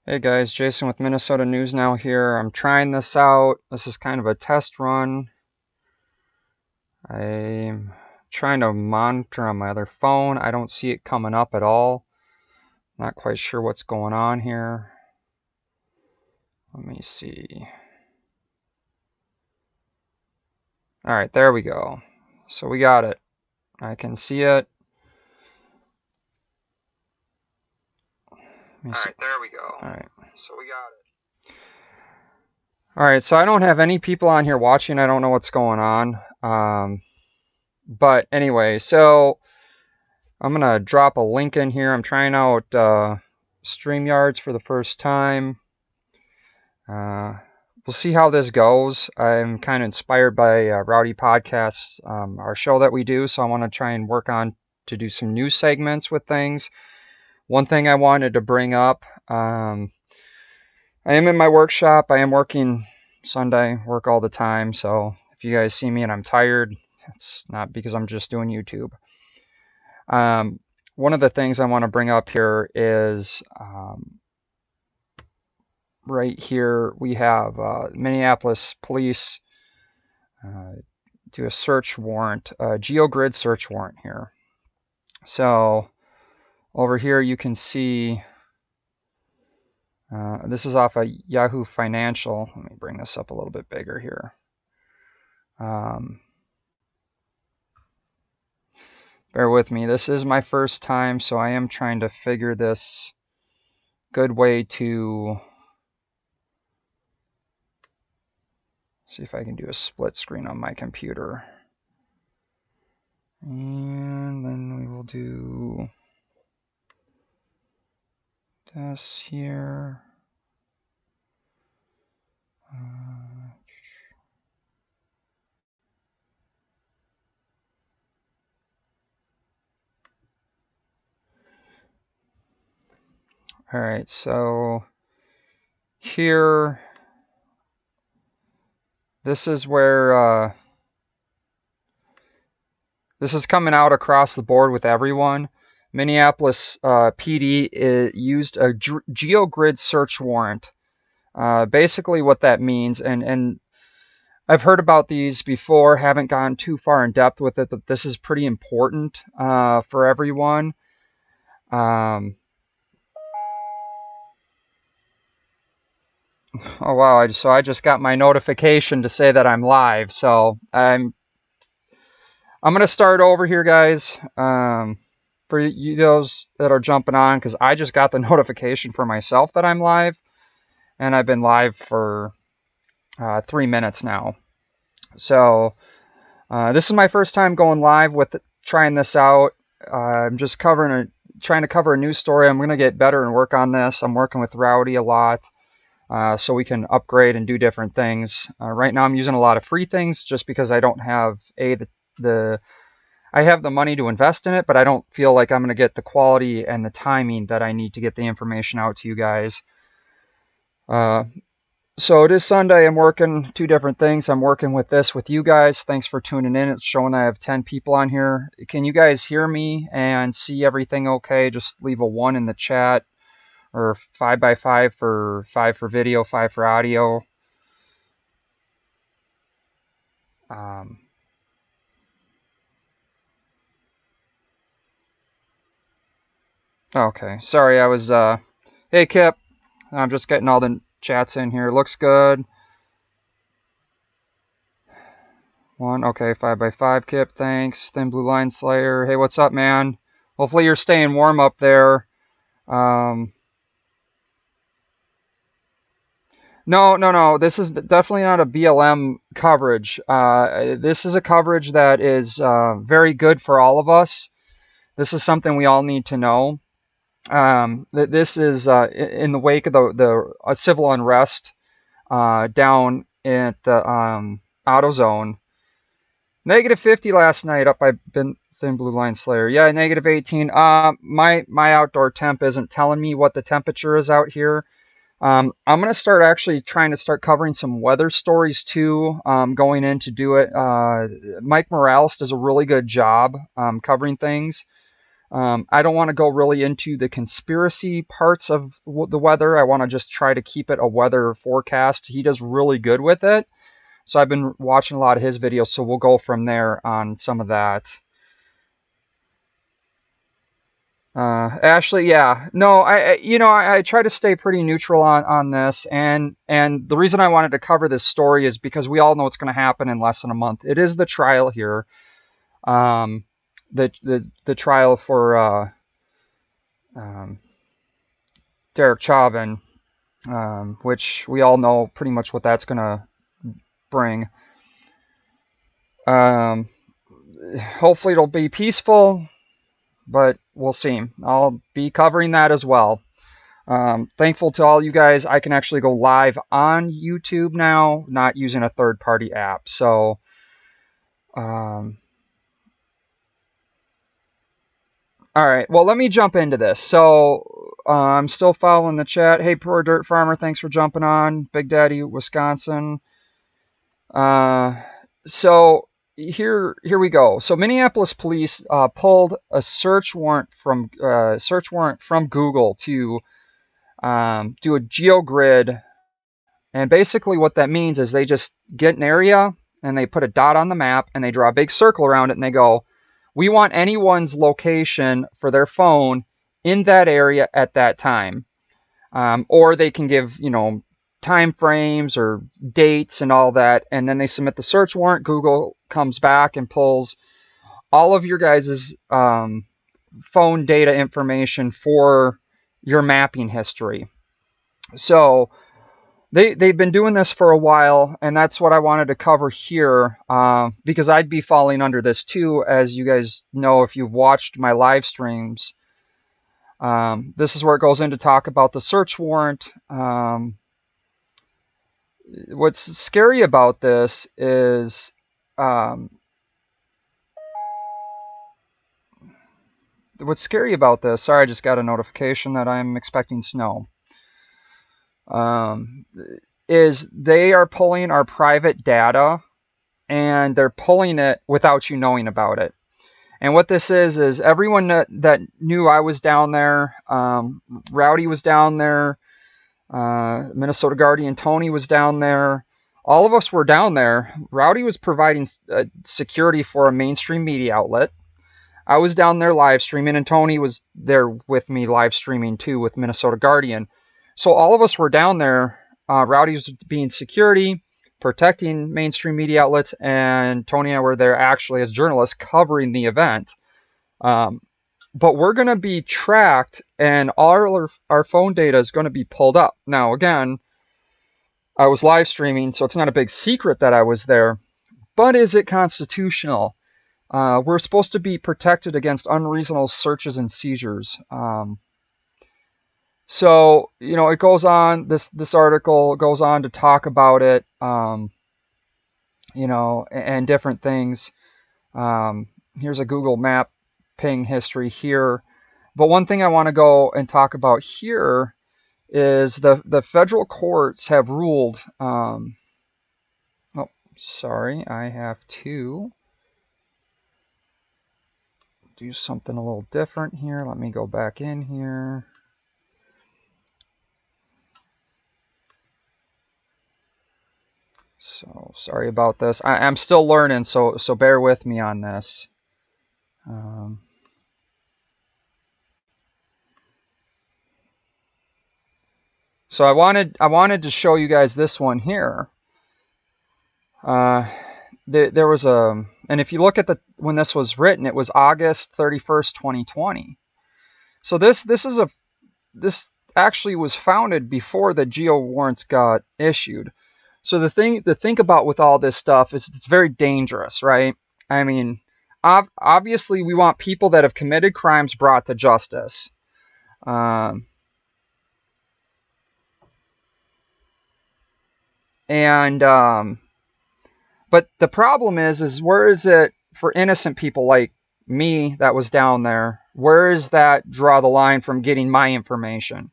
Hey guys, Jason with Minnesota News Now here. I'm trying this out. This is kind of a test run. I'm trying to monitor on my other phone. I don't see it coming up at all. Not quite sure what's going on here. Let me see. All right, there we go. So we got it. I can see it. All right, there we go. All right. So we got it. All right, so I don't have any people on here watching. I don't know what's going on. But anyway, so I'm going to drop a link in here. I'm trying out StreamYards for the first time. We'll see how this goes. I'm kind of inspired by Rowdy Podcasts, our show that we do, so I want to try and work on to do some new segments with things. One thing I wanted to bring up, I am in my workshop. I am working Sunday, work all the time, so if you guys see me and I'm tired, it's not because I'm just doing YouTube. One of the things I want to bring up here is right here we have Minneapolis police do a search warrant, a geogrid search warrant here. So over here you can see this is off of Yahoo Financial. Let me bring this up a little bit bigger here. Bear with me. This is my first time, so I am trying to figure this good way to see if I can do a split screen on my computer. And then we will do this here. All right, so here, this is where this is coming out across the board with everyone. Minneapolis PD used a geogrid search warrant. Basically what that means, and I've heard about these before, haven't gone too far in depth with it, but this is pretty important for everyone. Oh wow, so I just got my notification to say that I'm live, so I'm going to start over here, guys, for you those that are jumping on, because I just got the notification for myself that I'm live, and I've been live for 3 minutes now. So this is my first time going live with trying this out. I'm just trying to cover a news story. I'm going to get better and work on this. I'm working with Rowdy a lot. So we can upgrade and do different things. Right now I'm using a lot of free things just because I don't have I have the money to invest in it, but I don't feel like I'm going to get the quality and the timing that I need to get the information out to you guys. So it is Sunday. I'm working 2 different things. I'm working with this with you guys. Thanks for tuning in. It's showing I have 10 people on here. Can you guys hear me and see everything okay? Just leave a 1 in the chat. Or 5x5 for 5 for video, 5 for audio. Okay, sorry, I was, hey Kip, I'm just getting all the chats in here. Looks good. 1, okay, 5x5, Kip, thanks. Thin Blue Line Slayer, hey, what's up, man? Hopefully you're staying warm up there. No. This is definitely not a BLM coverage. This is a coverage that is very good for all of us. This is something we all need to know. This is in the wake of the civil unrest down at the AutoZone. -50 last night up by Thin Blue Line Slayer. Yeah, -18. My outdoor temp isn't telling me what the temperature is out here. I'm going to start actually trying to start covering some weather stories too, going in to do it. Mike Morales does a really good job covering things. I don't want to go really into the conspiracy parts of the weather. I want to just try to keep it a weather forecast. He does really good with it. So I've been watching a lot of his videos, so we'll go from there on some of that. Ashley, yeah. No, I try to stay pretty neutral on this, and the reason I wanted to cover this story is because we all know what's going to happen in less than a month. It is the trial here. The trial for Derek Chauvin, which we all know pretty much what that's going to bring. Hopefully it'll be peaceful, but we'll see. I'll be covering that as well. Thankful to all you guys. I can actually go live on YouTube now, not using a third-party app. So, all right. Well, let me jump into this. So, I'm still following the chat. Hey, Poor Dirt Farmer, thanks for jumping on. Big Daddy, Wisconsin. So here we go. So Minneapolis police pulled a search warrant from Google to do a geogrid, and basically what that means is they just get an area and they put a dot on the map and they draw a big circle around it and they go, we want anyone's location for their phone in that area at that time, or they can give time frames or dates and all that, and then they submit the search warrant. Google comes back and pulls all of your guys' phone data information for your mapping history. So they've been doing this for a while, and that's what I wanted to cover here, because I'd be falling under this too, as you guys know if you've watched my live streams. This is where it goes in to talk about the search warrant. What's scary about this is sorry, I just got a notification that I'm expecting snow. Is they are pulling our private data, and they're pulling it without you knowing about it. And what this is everyone that knew I was down there, Rowdy was down there, Minnesota Guardian Tony was down there. All of us were down there. Rowdy was providing security for a mainstream media outlet. I was down there live streaming, and Tony was there with me live streaming too with Minnesota Guardian. So all of us were down there. Rowdy was being security, protecting mainstream media outlets, and Tony and I were there actually as journalists covering the event. But we're going to be tracked, and all our phone data is going to be pulled up. Now, again, I was live streaming, so it's not a big secret that I was there. But is it constitutional? We're supposed to be protected against unreasonable searches and seizures. So, it goes on, this article goes on to talk about it, and different things. Here's a Google map ping history here. But one thing I want to go and talk about here is the federal courts have ruled, oh, sorry, I have to do something a little different here. Let me go back in here. So sorry about this. I'm still learning, so bear with me on this. So I wanted to show you guys this one here. There was and if you look at when this was written, it was August 31st, 2020. So this actually was founded before the geo warrants got issued. So the thing to think about with all this stuff is it's very dangerous, right? I mean, obviously we want people that have committed crimes brought to justice. But the problem is where is it for innocent people like me that was down there? Where is that draw the line from getting my information?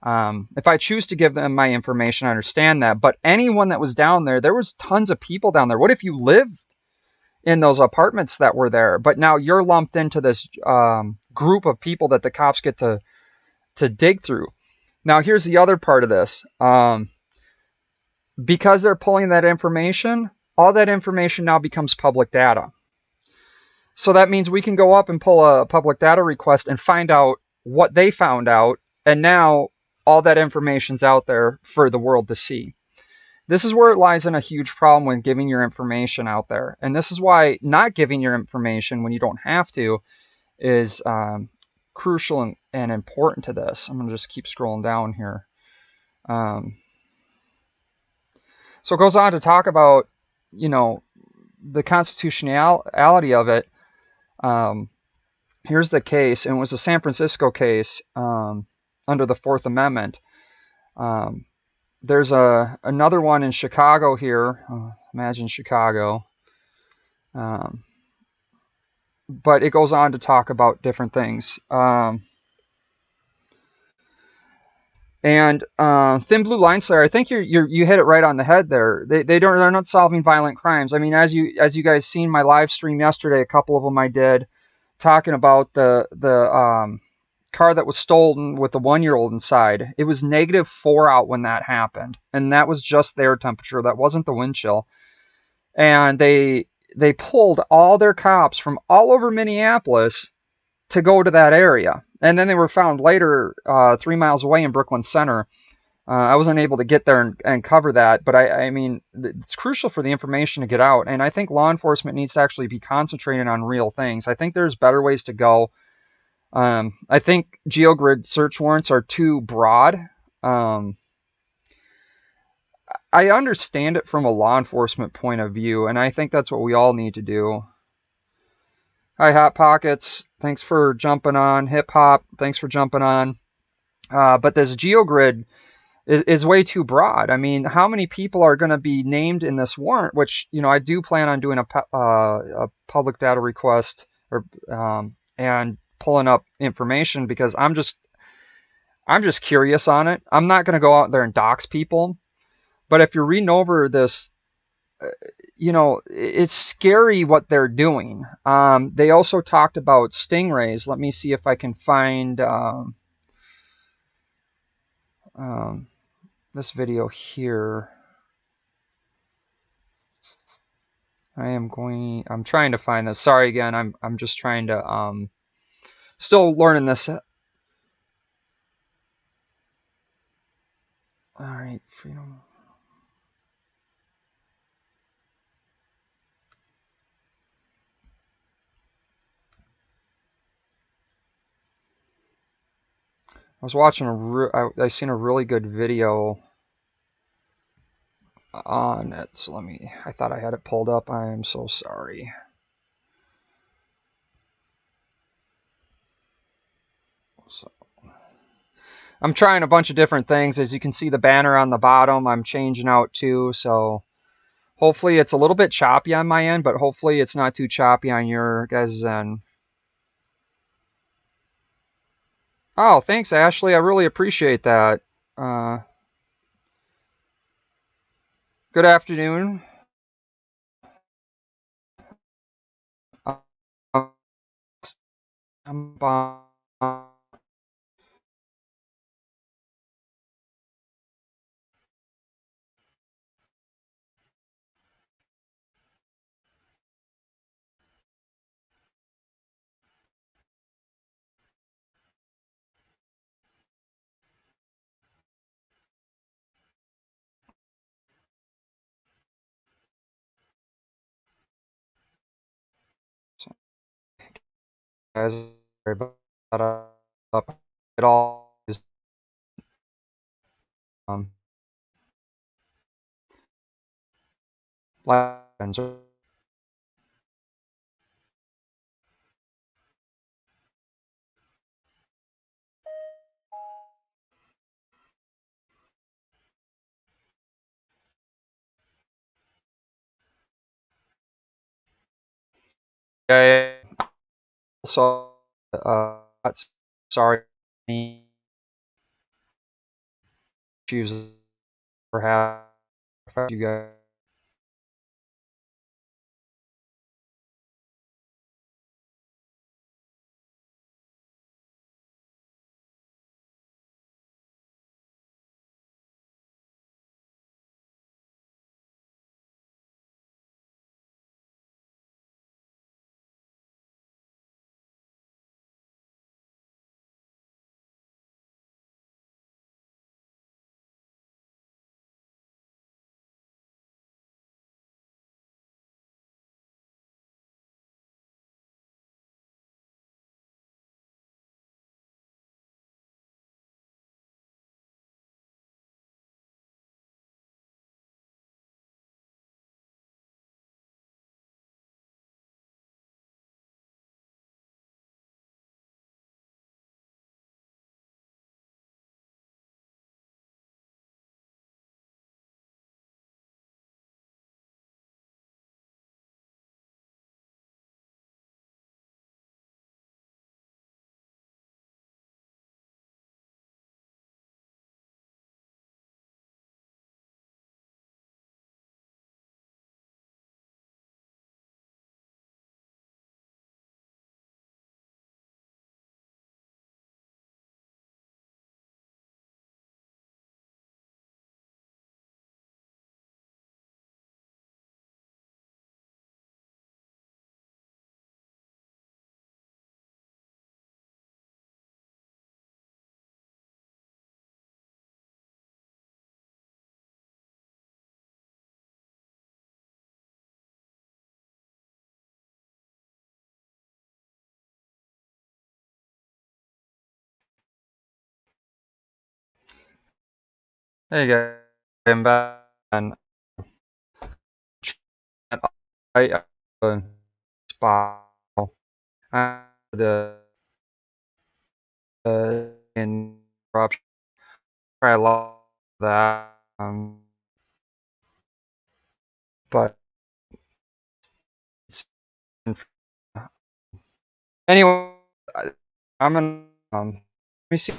If I choose to give them my information, I understand that. But anyone that was down there was tons of people down there. What if you lived in those apartments that were there? But now you're lumped into this group of people that the cops get to dig through. Now, here's the other part of this. Because they're pulling that information, all that information now becomes public data. So that means we can go up and pull a public data request and find out what they found out, and now all that information's out there for the world to see. This is where it lies in a huge problem when giving your information out there. And this is why not giving your information when you don't have to is crucial and important to this. I'm going to just keep scrolling down here. So it goes on to talk about, the constitutionality of it. Here's the case, and it was a San Francisco case under the Fourth Amendment. There's another one in Chicago here. Imagine Chicago. But it goes on to talk about different things. And Thin Blue Line Slayer, I think you hit it right on the head there. They're not solving violent crimes. I mean, as you guys seen my live stream yesterday, a couple of them I did, talking about the car that was stolen with the 1-year-old inside. It was -4 out when that happened, and that was just their temperature. That wasn't the wind chill. And they pulled all their cops from all over Minneapolis to go to that area. And then they were found later 3 miles away in Brooklyn Center. I wasn't able to get there and cover that, but I mean, it's crucial for the information to get out. And I think law enforcement needs to actually be concentrating on real things. I think there's better ways to go. I think GeoGrid search warrants are too broad. I understand it from a law enforcement point of view, and I think that's what we all need to do. Hi, Hot Pockets. Thanks for jumping on. Hip Hop, thanks for jumping on. But this GeoGrid is way too broad. I mean, how many people are going to be named in this warrant? Which, I do plan on doing a public data request and pulling up information, because I'm just curious on it. I'm not going to go out there and dox people, but if you're reading over this, it's scary what they're doing. They also talked about stingrays. Let me see if I can find this video here. I'm trying to find this. Sorry again. I'm just trying to still learning this. All right, freedom. I was watching I seen a really good video on it. So I thought I had it pulled up. I am so sorry. So I'm trying a bunch of different things. As you can see, the banner on the bottom, I'm changing out too. So hopefully it's a little bit choppy on my end, but hopefully it's not too choppy on your guys' end. Oh, thanks, Ashley. I really appreciate that. Good afternoon. Guys, sorry about it all is lessons. So sorry issues perhaps you guys. Hey guys, I'm back and I spot the interruption. I love that, but it's, anyway, I'm gonna let me see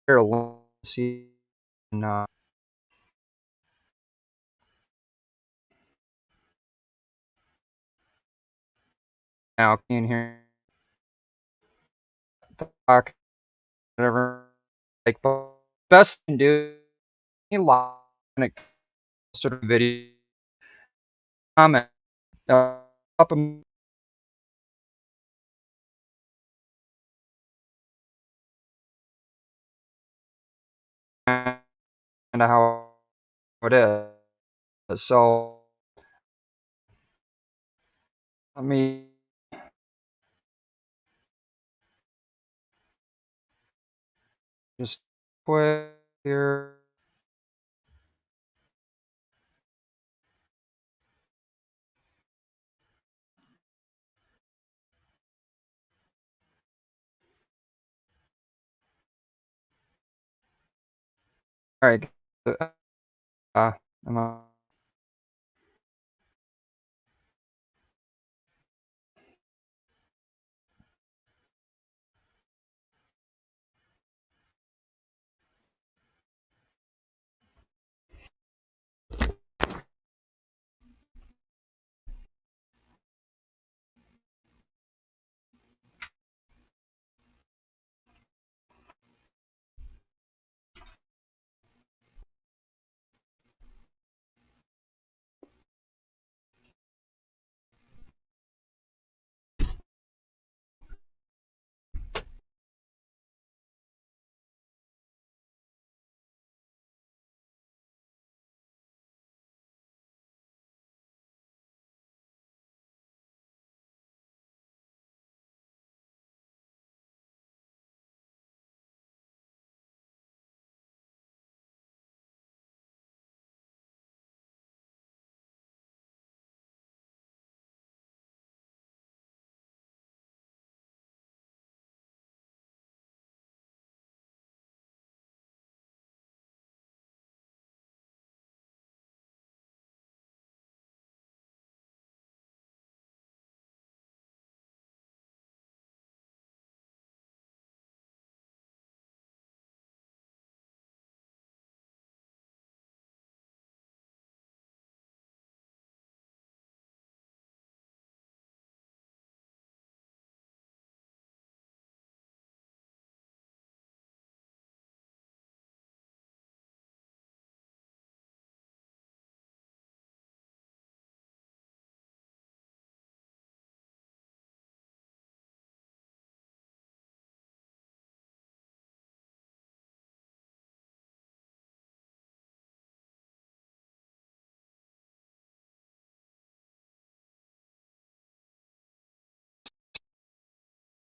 here. Let's see now. Can you hear the talk? Whatever. Like, but best thing to do, any live when it comes to the video comment up and how it is. So let me just quit here. All right. Uh, am I, all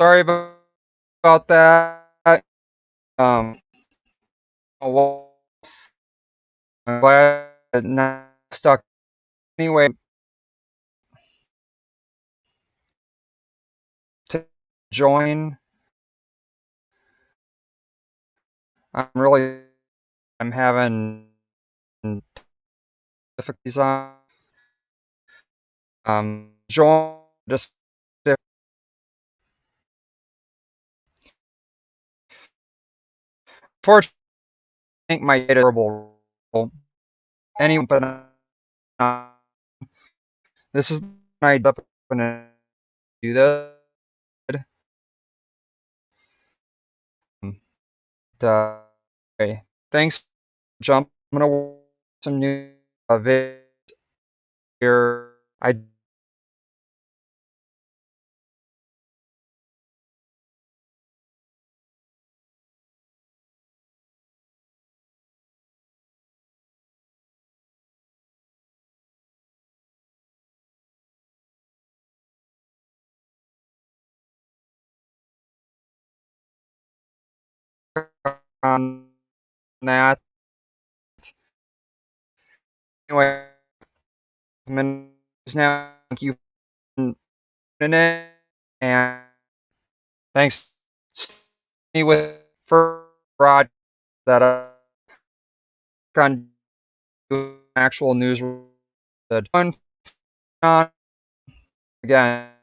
sorry about that. Um, well, I'm glad it not stuck. Anyway, to join, I'm having difficulties on join just fortunately I think my data is horrible. Anyway, but this is my up and do this. Um, okay. Thanks. Jump. I'm gonna watch some new videos here. I on that. anyway, now, thank you for tuning in, and thanks me with for broad that I on actual news that on again.